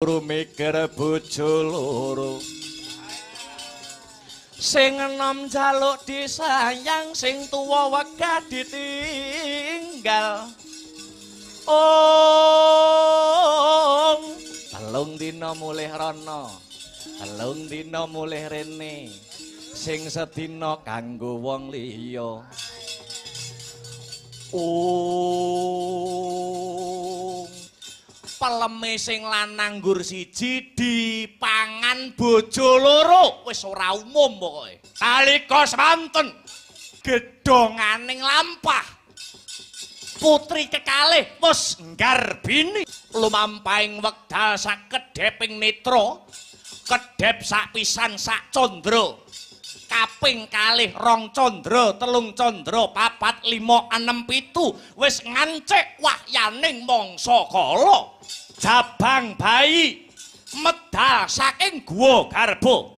Loro mikir bojo loro sing enom jaluk disayang sing tuwa wegah ditinggal telung dina mulih rono telung dina mulih rene sing sedina kanggo wong liya peleme sing lanang nggur siji dipangan bojo loro wis ora umum pokoke nalika semanten gedhonganing lampah putri kekalih wis nggarbini lumampahing wekdal sak kedheping netra kedhep sak pisan sak candra kaping kalih rong candra telung candra papat lima enem pitu wis ngancik wahyaning mangsa kala jabang bayi medal saking guwa garba